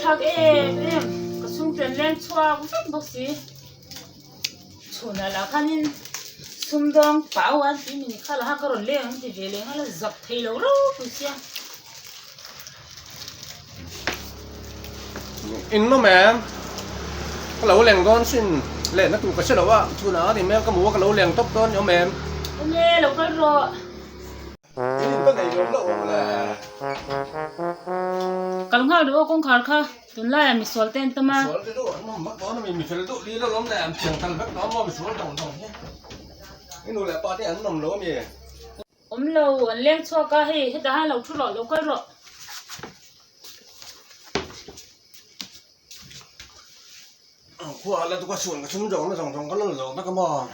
thắc em có sung tiền lên xoa cũng rất bốc xí chủ là khăn in sung đông bảo anh thì mình khá là cái rồi lên thì về lên là dập thấy lâu rồi cứ xem in nó mẹ cái lẩu lèng con xin lệ nó tụ cái xe lẩu á chú nó thì mẹ cái múa cái lẩu lèng tóc con nhỏ mẹ nghe lâu cái rồi cái này lẩu lẩu là kalau nggak ada kong kharka tun la mi sol ten tama số cái độ nó mắc đó mình phải độ đi nó lắm này tiền thằng bác nó mà mình số đồng đồng nhé cái nồi là ba cái ăn nồng lẩu mẹ lâu anh lên xoa cả hết đã lâu chút lâu cái rồi qua là tụi con xuồng cái chúng giống nó giống cái lẩu nó cái mò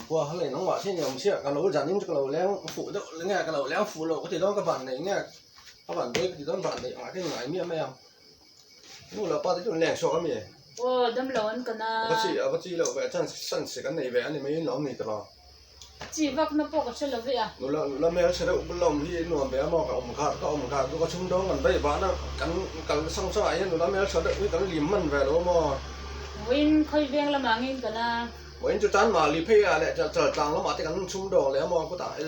qua hơi nó bảo thế nhiều chuyện cái lẩu giản những cái lẩu leo phụ độ nghe cái lẩu leo phụ lẩu có thể đó các bạn này nghe các bạn đây thì đó bạn này cái ngải miệng mẹ nồi là ba cái chỗ lèng số cái mẹ đâm lâu anh cần bác sĩ lẩu về chân sẵn sẽ cái này về anh mới nói mình tao chỉ vác nó bỏ cái chân lâu vậy à nó mẹ sẽ đâu lòng thì nó bé mà cái ông khác tôi có chung đó còn bây giờ nó cắn xong sau ấy nó mẹ sẽ đợi cái liếm mình về đó mà win khơi veng là mang in cần vậy cho chán mà liệp hay à lại chờ tăng nó mà thì cắn chung đồ léo mà có tại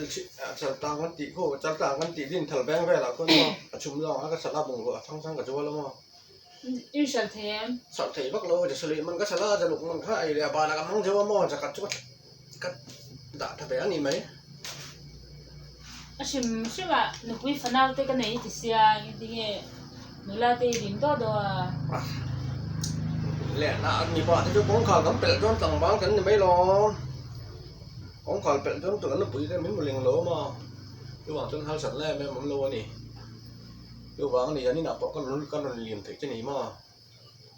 chờ tăng con tỉ khô chờ tăng con tỉ điên thở beng về là con mà chung đó cái salad bùng vợ sang cái chỗ lắm mà in sợ thèm sợ thấy bắt lâuจะxử lýมันก็saladจะลุกมันก็ไอ้เนี่ยบาร์ละกันมั้งเจ้าmàจะกัดchútกัดด่าทำแบบนี้ไหมxem mà nó quý phần nào tới cái này thì xia thì nghe nó là thì điểm đó đó lẽ làมีบ้านที่เจ้าของเขากำเป็ดจนต่างบ้านกันไม่รอของเขาเป็ดจนตัวนั้นปุ๋ยได้ไม่หมดเลี้ยงโลมาอยู่หวังจนหาสันแรกแม่มันโลนี่อยู่หวังนี่อันนี้หนักปอกก็ลุ้นก็ลุ้นเลี้ยงถึงจะหนีมา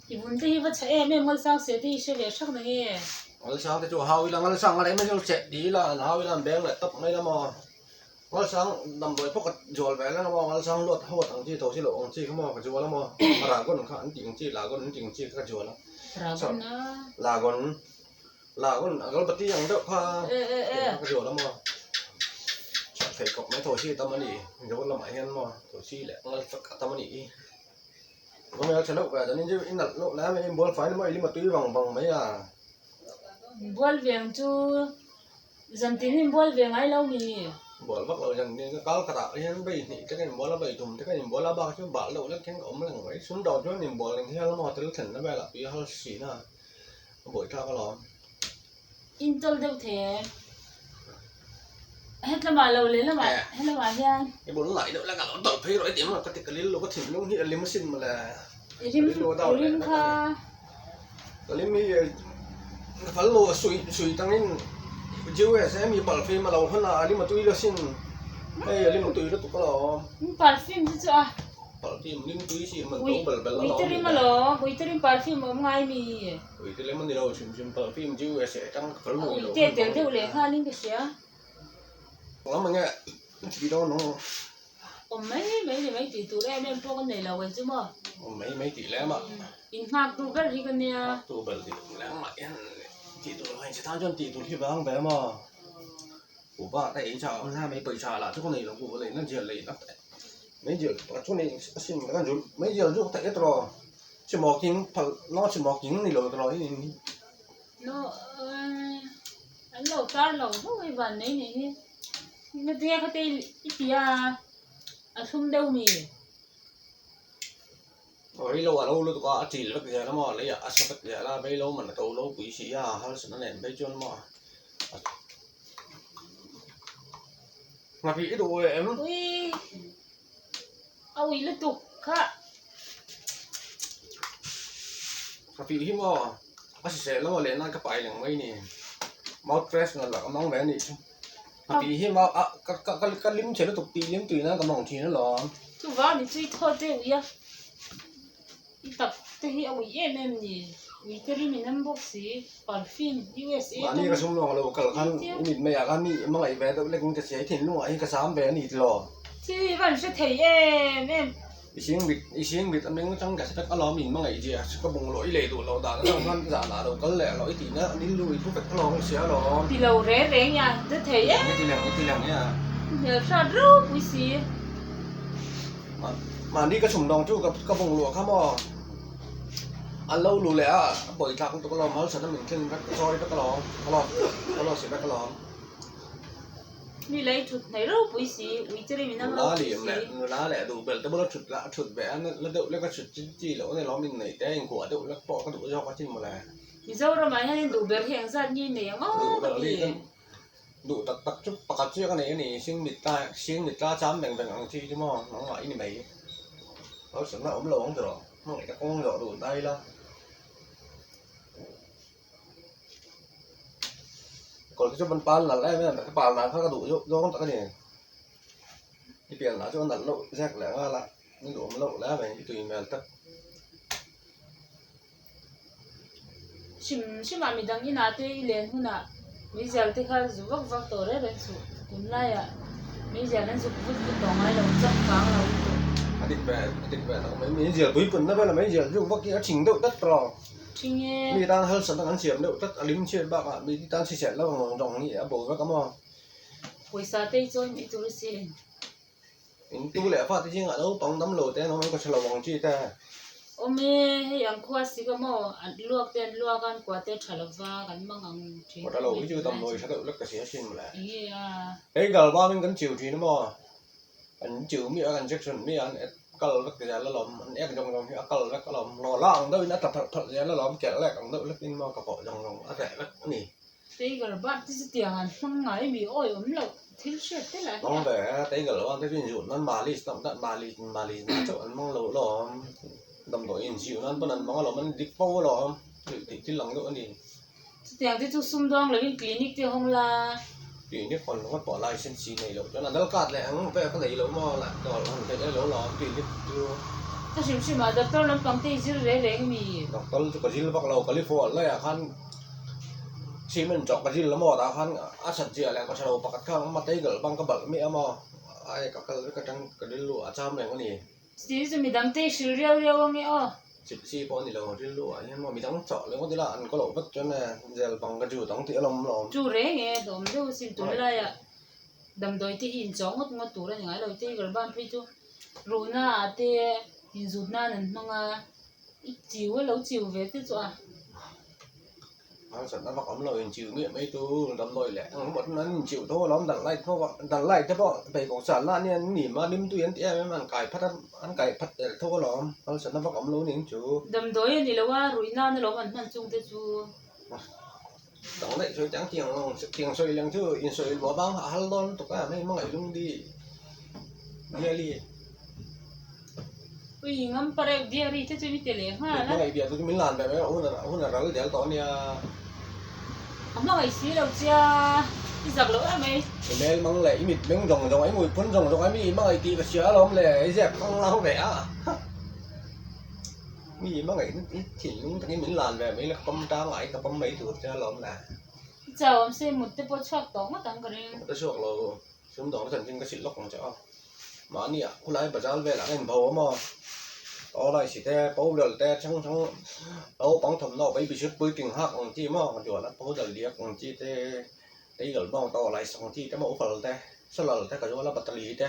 thì vốn thì vẫn chạy em mới sang sửa thì sẽ về sắc này ngày sáng thì chỗ hao là ngày sáng ngày đấy mới cho chạy đi là hao là bé lại tấp ngay là mà ngày sáng nằm đôi phút rồi bé là mà ngày sáng luật hao thằng chi thầu chi lộ ông chi không mà cái chỗ là mà là con khán tiếng chi là con tiếng chi cái chỗ là con cái bát tí ăn đậu pha cái chỗ là mà phải cọc mấy thầu chi tâm anh đi giống là mãi hen mà thầu chi lại nó cả tâm anh đi có mấy cái lúc về cho nên chứ in đặt lộ lá mấy em muốn phải nó mới đi mà túi vòng mấy à buôn viếng chú dần tin em buôn viếng ai lâu mì bỏ bắt đầu dần nên cái cá cà rạ ấy bây thì cái này bỏ là bảy thùng cái này bỏ là ba chứ bỏ lậu nó kén ống là mấy xuống đầu chứ mình bỏ lên theo nó mò từ thỉnh nó về là bị hơi xỉ nè buổi trao cái lò in tol đâu thế hết là mà lâu lên là mà hết là mà nha cái bốn lại nữa là cả nó tập thấy rồi điểm mà cái lính nó có thỉnh nó hiện lính xin mà là rim kha cái lính mi phải lùa sùi tăng lên chiếu sẽ mi bảo phim mà lâu hơn là lính mà tôi là xin hay lính mà tôi nó tụt cái lò parfum chứ à parfum lính tôi xin mà tôi bẩn bẩn lò teri mà lò teri parfum mà ngay mi tôi lấy mình đi đâu xin parfum chiếu sẽ tăng phải lùi lò tiền theo lệ ha linh cái gì á lắm mà nghe chỉ đó nó mấy tỷ tụ em cho con này là vậy chứ mà mấy tỷ lẻ mà in phạt tụ cái gì con nè tụ bẩn thì lẻ mà tỷ tụ hành sẽ tham cho tỷ tụ thì vắng bé mà của bạn tại chợ ông ra mấy bưởi trà là chỗ con này là của lấy nó giờ lấy nó mấy giờ chỗ này xin cái gì mấy giờ giúp tại cái trò chỉ mò kính nó chỉ mò kính này rồi nó anh lẩu ta lẩu thôi và này nó tiếc cái tên ít à không đâu mì rồi lâu tụi có chỉ là cái nó mà lấy à sao cái là bây lâu mình tàu lâu quý sĩ à hay là nó nền bây chôn mà vì cái đồ em ui ôi là tục cả vì hiếm mà sẽ nó lên nó cái bài này mấy nè mouth fresh là cái món bé này vì hiếm mà cái lim chế nó tục tí lim tùy nó cái mỏng chỉ nó lò chú vào thì chui thôi thế ui à tập thế hi ôi em nhỉ ui thế mình nắm bốc xí parfum USA màนี่ก็ชุ่มลงเราcái khăn mình mày à mi mà ngày bé tôi lấy cũng sẽ thì luôn ấy cái sám bé này lò thì vẫn sẽ thấy em ý kiến bị tấm miếng trong cả sẽ có lo mình mà ngày gì à có bùng lỗi lệ tụ lầu đá nó ngon giả là đầu có lẽ lỗi thì nó đi lùi không phải có lo xé lo thì lầu rẻ nha tôi thấy cái thì làm nha giờ sao rút ui xí mà đi cái sùng đồng chú cái bông lụa khám mò ăn lâu lù lẽ bởi thằng tụi cái lò máu sẵn mình trên các soi các lò xịt các lò mi lấy chụp này đâu bụi xì bụi chơi mình đang lá liền lá lẹ đủ bền tới bữa chụp vẽ nó đậu lấy cái chụp chi lỗ này nó mình nảy té của đậu lấy bỏ cái đậu cho quá trình mà là mi dâu rồi mà hay đủ bền hiện ra như này ngó đủ tắc chút bạc chút cái này xin mịt ta chám bèn ăn chi chứ mà nó ngại như mày nó sẵn nó ốm lỗ rồi nó lại cái con rõ đủ tay la còn cái chỗ ban là lấy mấy cái bàn là nó đủ do không cái này cái tiền là cho nó lộ rác lẻ là nó đủ nó lộ lá này tùy mình tất sim mà mình đang đi nát thì liền hôn à bây giờ thì khai dù vắt vắt tổ đấy su cũng lại à bây giờ nên dùng vứt vứt tổ ngay đầu chắc cáng là định về nó mấy giờ túi quần nó bây là mấy giờ dùng vắt kia chỉnh độ tất rồi chính nghe mi ta hơn sẵn ăn chiếm độ tất lính trên bạc à mi ta chia sẻ lâu ròng nhỉ bổ với cái mò buổi sáng tây rồi mi tôi xin tu lẽ phát thì ngã đâu bóng tấm lồi thế nó mới có chèo vòng chi ta ôm hay ăn khoa xí cái mò ăn luộc ăn quả tết trả lộc va cái măng ăn chỉ một lồi cái chưa tầm lồi sẽ đậu lắc cái xé xin mà lại yeah đấy gần ba mình cần chiều thì nó mò anh chiều mi ăn Jackson mi ăn cái lắc cái giá là lòm anh ép trong cái lắc lòm lò lăng đâu nó thật giá là lòm kẹt lại còn đậu lắc in mò cặp bộ trong ăn rẻ lắc cái này đấy cái bạn thì tiền ăn măng ngày bị ôi ốm lộc thiếu sữa thế là nó về đấy gần ba cái viên dụ nó Mali tầm tận Mali nó chỗ ăn măng lẩu lò đầm đổi in chịu nó bênนั้นmăng lẩu mình đi bao lò thì lòng đậu này tiền thì tôi xung đong là bên clinic thì không là thì nếu còn nó bỏ lại sen xì này rồi cho nên nó cắt lại ăn về cái này lẩu mò lại rồi nó phải lấy lẩu lò thì chưa ta xem mà doctor làm bằng tay chứ rẻ mi doctor có gì là bắt đầu California lại à khăn xí mình chọn cái gì là mò ta khăn à sạch gì lại có sao đâu bắt khăn mà tay gỡ bằng cái bẩn mẹ mò ai cái trăng cái đi lụa chăm này cái này thì giờ mi đăng tay sửa rêu nghe ô xí bọn này là đi lụa nhưng mà mình đang chọn lấy cái là ăn có lẩu vất cho nên giờ bằng cái chủ đóng tiền lòng lòng chú rẻ nghe đom đâu xin tôi lại à đầm đôi thì in chóng ngất tủ ra những cái đầu tiên cái ban phi chú rồi na thì in rụt na nên mang à ít chiều lâu chiều về thế cho à nó sẽ nó bắt ấm lời chịu miệng mấy tu đâm lời lẹ một nó chịu thôi lắm đằng lại thế bọn phải có sản là nên nỉ mà đêm tu yến tía mấy màn cài phát ăn cài phát để thôi lắm nó sẽ nó bắt ấm lâu nên chú đầm đôi thì lâu à rồi na nó lâu mình chung thế chú đóng lại rồi trắng tiền xoay lần chứ in xoay bỏ bao hạ lon tụi cái mấy mong lại luôn đi nghe đi ui ngắm phải đi đi thế chú biết tiền ha mong lại biệt tôi mình làm về mấy hôm là rồi để tao nha không là ngày xí đâu chia đi giặc lỡ mày mẹ mong lại mịt miếng rồng ấy mùi phun rồng ấy mi mong lại tí và xía lắm lẹ dẹp không lao vẻ mi mong lại chỉ những cái mình làm về mấy là công trang lại cái công mấy tuổi cho lắm là chào em xem một cái bộ choạc tóm mà tăng cái này tôi sợ là chúng đó thần kinh cái xịt lócของเจ้าmà anh ạ cô lại bà ra về là anh bầu mà đó là chỉ thế bầu được thế trong đâu bóng thầm nó bị sức bơi kinh hắc còn chi mà còn chỗ là bầu được liệt còn chi thế đấy rồi bóng to lại xong chi cái mẫu phần thế sau là thế cái chỗ là bật lì thế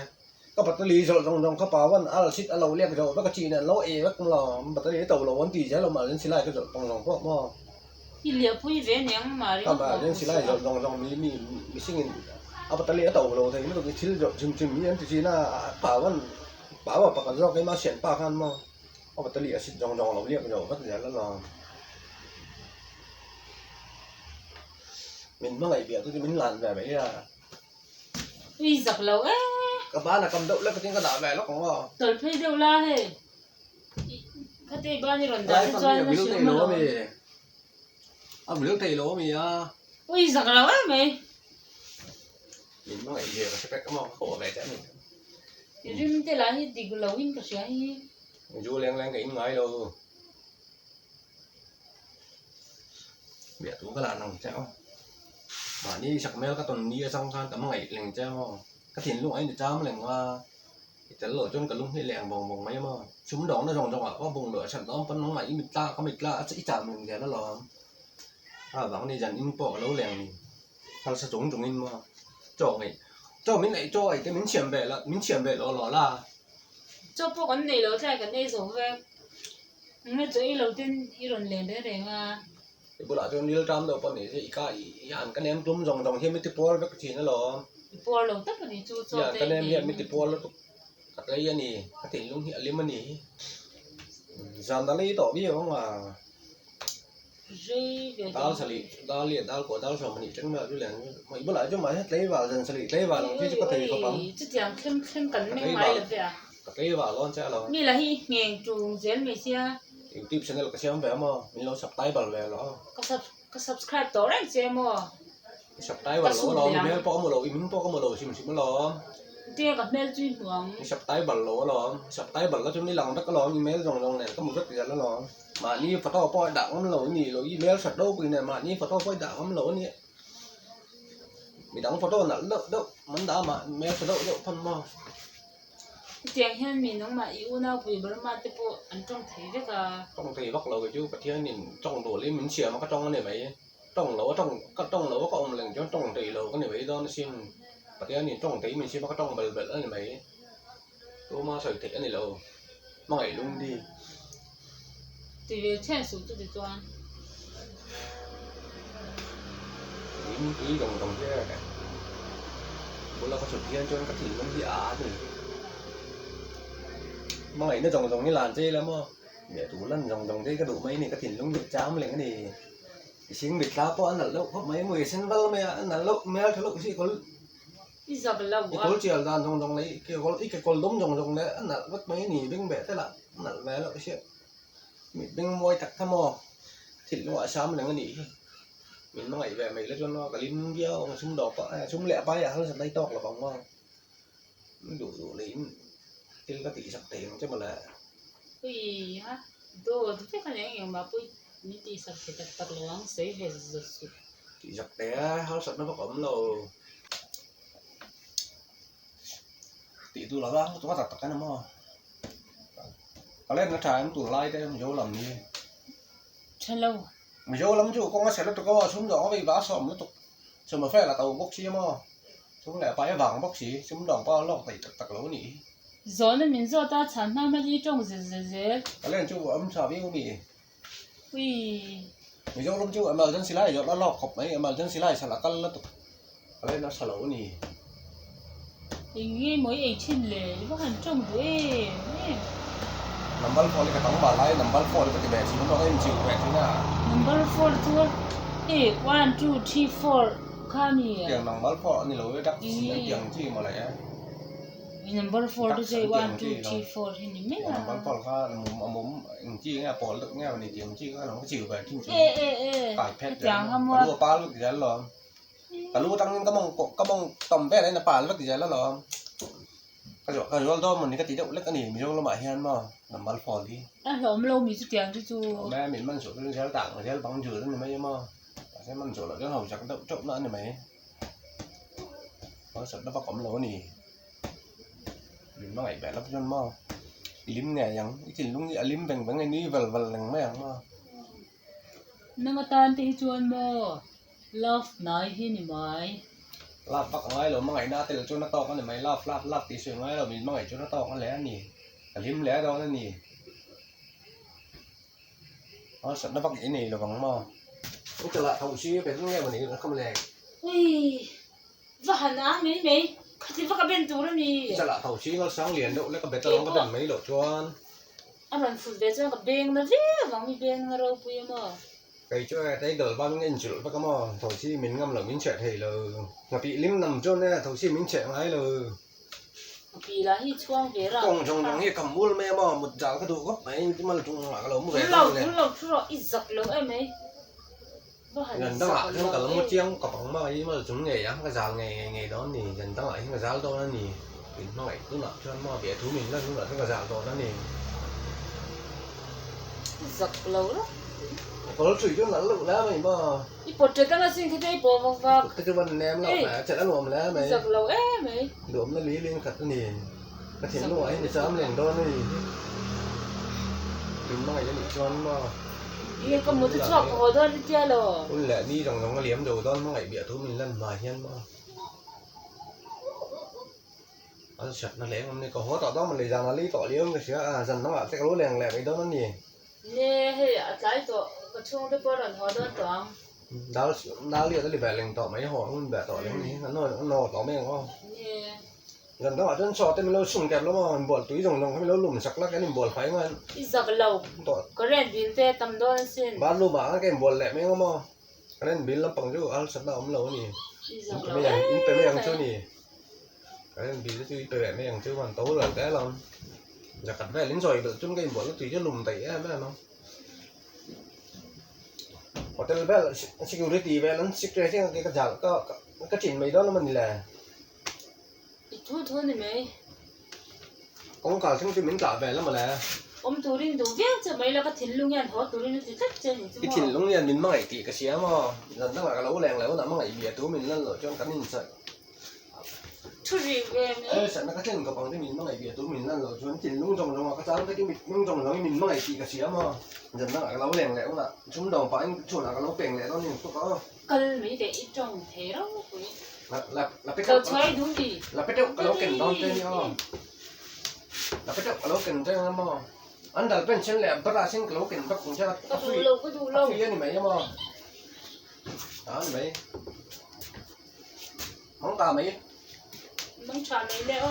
có bật lì rồi trong các bảo vẫn à xịt lâu liệt rồi các chị này lâu ế các là bật lì tàu lâu vẫn tỷ chứ là mà lên xí lại cái rồi trong quá mà đi liệp vui vẻ nhàng mà các bạn lên xí lại rồi trong mi sinh à bật lì tàu lâu thì nó cái xí rồi chừng như thế là bảo bạc do cái mà xịn bạc ăn mà à bật lì xịt trong lâu liệt rồi rất dễ là mình mới ngày biệt tôi mình làm về mấy à ui giặc lâu ấy các bạn là cầm đậu lấy cái tiếng cái đảo về nó cũng ngon tớ thấy đều la hết cái tay bao nhiêu lần đã đấy cho nó thầy lúa mì ăn nước thầy lúa mì à ui giặc lâu ấy mày mình mới ngày biệt sẽ phải có khổ về trái mình thì riêng thế là thì cái lâu in cái gì ấy chú lên cái ngay đâu biệt tú cái là nòng cháo mà đi sặc mèo cái tuần đi xong sang tấm ngày lành treo cái thìn lúc ấy thì trao lành cái lỗ chôn cái lung hay lẹng vòng mấy mà chúng đó nó rồng ở có vùng lửa sẵn đó vẫn nó lại có mịt la chỉ chạm mình thế nó là bảo này dần in bỏ lâu lẹng hay là chúng in mà cho mình lại cho cái mình chuyển về là mình chuyển về nó là cho bộ con này lâu chạy cái này rồi về nó chơi lâu tiên iron lên đấy mà bữa lại cho nhiều trăm đâu còn này thì cái ăn cái nem trúng rồng rồng thêm mấy tipol với cái gì nữa lo bộ lâu tất cả đi chú cho cái nem hiện mấy tipol nó cái lấy anh này cái tiền luôn hiện liêm anh này giảm đã lấy tỏ biết không mà đào xử lý đào liền đào của đào sòng mình chẳng mà chứ liền mấy bữa lại cho máy hết lấy vào dần xử lý lấy vào làm chứ có thể có bấm chứ chẳng thêm thêm cẩn mấy máy là vậy à lấy vào luôn sẽ là mi là hi nghe trùng diễn mấy xia YouTube channel cái xem về mà mình lo sập tay vào về nó có subscribe tổ đấy xem mà sập tay vào nó lo mình bỏ một lỗ mình bỏ có một lỗ xí mình lo tia gặp mail chuyên hướng sập tay vào lỗ lo sập tay vào nó chúng đi lòng đất có lo nhưng mấy dòng dòng này có một rất là lo mà như phật to poi đạo lỗ nhỉ lỗ email sạch đâu vì này mà như phật to poi đạo lỗ nhỉ mình đóng phật to là đâu mình đã mà mail sạch đâu phân mà tiếng hiện mình nó mà yêu nào vì bữa mà tiếp bộ anh trong thấy đấy cả trong thì bắt đầu cái chú cái thiên nhìn trong đồ lên mình xìa mà cái trong này vậy trong lỗ có ông lần cho trong thì lỗ cái này vậy đó nó xem cái thiên nhìn trong tí mình xem cái trong bờ bờ này vậy tôi mà sợi thịt này lỗ mà ngày luôn đi thì về chen số tự toán ý đồng thế này bữa là có sợi thiên cho cái thịt nó bị á thì mà ngày nó dòng như làn dê lắm mà để tủ lăn dòng dê cái đủ mấy này cái thịt lông được cháo lên cái này xin biệt lá có ăn là lâu có mấy người sinh vâng mẹ ăn là lâu mẹ cái lâu gì có đi dọc lâu cái cối chiều dàn dòng đấy kia có ít cái cối đống dòng đấy ăn là vất mấy nỉ bên bể thế là ăn là vé là cái chuyện mình bên môi thật tham mò thịt nó gọi sao mình cái nỉ mình nó ngày về mình lấy cho nó cái lim dao súng đỏ súng lẹ bay à hơn đây to là vòng ngon đủ lấy tiền cái tỷ sập tiền chứ mà là ui ha đồ thế cái này mà bui ní đi sập thì tật loáng sấy về rồi tỷ sập té hao sập nó có ấm rồi tỷ tu là đó chúng ta tập cái nào mà có lên nó trái em tủ lai đây mình vô làm đi chân lâu mình vô lắm chú con nó sẽ nó tụi có súng gió vì vá sòm nó tụt sớm mà phải là tàu bốc xí mà súng lẹ bay vàng bốc xí súng đồng bao lọc tỷ tật lỗ nỉ gió nên mình gió ta chán mà đi trồng dễ có lên chú ấm sao biết không nhỉ ui mình vô lắm chú em mà dân xí lại nó lọc khóc mấy em mà dân xí lại sao là cân nó tụt có lên nó sao lỗ nỉ nghe mới ấy trên lề nó hẳn trồng đuôi number 4 cái tấm bà lại number 4 cái bể xí nó cái chịu bể thế nào number 4 thôi ê 1 2 3 4 kami tiếng number 4 này lối đắp tiếng gì mà lại number 4 đó chơi 1 2 3 4 thì mình mấy number 4 có mồm chi nghe bỏ được nghe này tiếng chi nó chịu về kinh chỉ cải phép rồi lúa pa lúc gì rồi cả lúa tăng cái mông tầm bé đấy là pa lúc gì rồi cái rồi đó mình cái tí động lắc cái này mình vô nó mãi hơn mà nằm bán phò đi lộn lâu mình chút tiền chứ chú mẹ mình mang sổ cái giấy tặng giấy bằng dừa đó mấy mà sẽ mang sổ lại cái hậu chắc động trộm nữa này mấy nó sợ nó bắt cọm lỗ nè mình nó ngày bé lắm cho mà lim nghề chẳng cái lúc nghĩa lim bằng ngày ní vần lần mấy mà nó mà tan thì chuồn mò love nói hi nè mày lát bắt ngay rồi mà ngày na từ cho nó to cái này mấy lát tí xuyên ngay rồi mình mà ngày cho nó to cái lẽ nè lim lẽ đó nè nó sợ nó bắt cái này là bằng mò lúc trở lại thầu xí phải nghe mà này nó không lẹ ui và hẳn á mấy thì vắt cái bên túi đó mi trở lại thầu xí nó sáng liền đâu lấy cái bê tông có tầm mấy độ cho anh làm phụ về cho cái bên nó viết vắng mi bên nó đâu bùi mà cái chỗ đây đỡ bao nhiêu nghìn triệu phải không mà thầu xí mình ngâm là mình chạy thì là ngập bị lim nằm cho nên là thầu xí mình chạy ngay là vì là hi chuông về rồi còn trong đó cầm mua mẹ mà một giáo cái đồ gốc ấy chứ mà là chung là cái lỗ một về lâu ít giật lâu em ấy gần tăng lại không cả lỗ một chiếng cọc bóng mà ấy mà chúng nghề á cái giáo nghề đó thì gần tăng lại cái giáo to đó thì nó lại cứ nặng cho nó bé thú mình là cũng là cái giáo to đó thì giật lâu đó có nó chửi cho nó lụ lá mày mà ít bột trời ta là xin cái đây bò vào cái vấn em là phải chạy nó lùm lá mày giật lâu em ấy lùm nó lý liên khật nó nè cái thiện nó ấy để sớm liền đó này đừng mày cho mình cho nó yên có một chút chọc hồ thôi đi chơi rồi ôi lẽ đi trong nó liếm đồ đó nó ngày bịa thú mình lần mà nhân mà anh sạch nó lẹ mình có hóa tỏ đó mình lấy ra nó lý tỏ liếng cái xíu dần nó bảo sẽ lúa lẹng lẹ cái đó nó nhỉ nè hay à trái to cái chung cái bữa rồi họ đó to đào liếng cái bẻ lẹng tỏ mấy họ mình bẻ tỏ liếng này nó tỏ mấy ngon nè dần đó bảo chân sọt tên mình lâu sùng kẹp lắm mà mình bột túi rồng rồng mình lâu lùm sặc lắc cái mình bột phải ngon ít giặc lâu tỏ có rèn pin te tầm đó xin bán luôn mà cái bột lẹ mấy ngon mà cái nên biến lắm bằng chứ ăn sạch đâu lâu nhỉ ít giặc bây giờ in tới mấy ăn chưa nhỉ cái nên biến chứ tới bẻ mấy ăn chưa hoàn tấu là cái lòng giờ cắt về lính rồi được chung cái bột nó tùy cho lùm tẩy em biết không hotel về security về nó security cái giả cái chuyện mấy đó nó mình là ít thôi này mấy cũng cả những cái mình cả về lắm mà là tụi viết cho mấy là cái thìn luôn nha họ tụi nó thì chắc chân những cái thìn lúc này mình mang thì cái xé mà lần đó là cái lấu lèng lấu nó mang bìa túi mình lên rồi cho cái mình sợ chút gì về sợ nó cái thìn cái bằng cái mình mang bìa túi mình lên rồi cho thìn lúc trong cái sáng cái mình lúc trong mình mang thì cái xé mà dần đó là cái lấu lèng lẻo là chúng đầu phải chỗ là cái lấu bèn lẻo đó nên có cần mấy cái ít trong thế đó là cái tao chơi đúng gì là cái lấu kèn đón tên nhau là cái lấu kèn tên mà anh đã bên trên lẹ bắt ra trên cái lấu kèn bắt cũng cho cái đủ lâu phi này mấy mà đó mấy món tàu mấy mong chờ mấy lẽ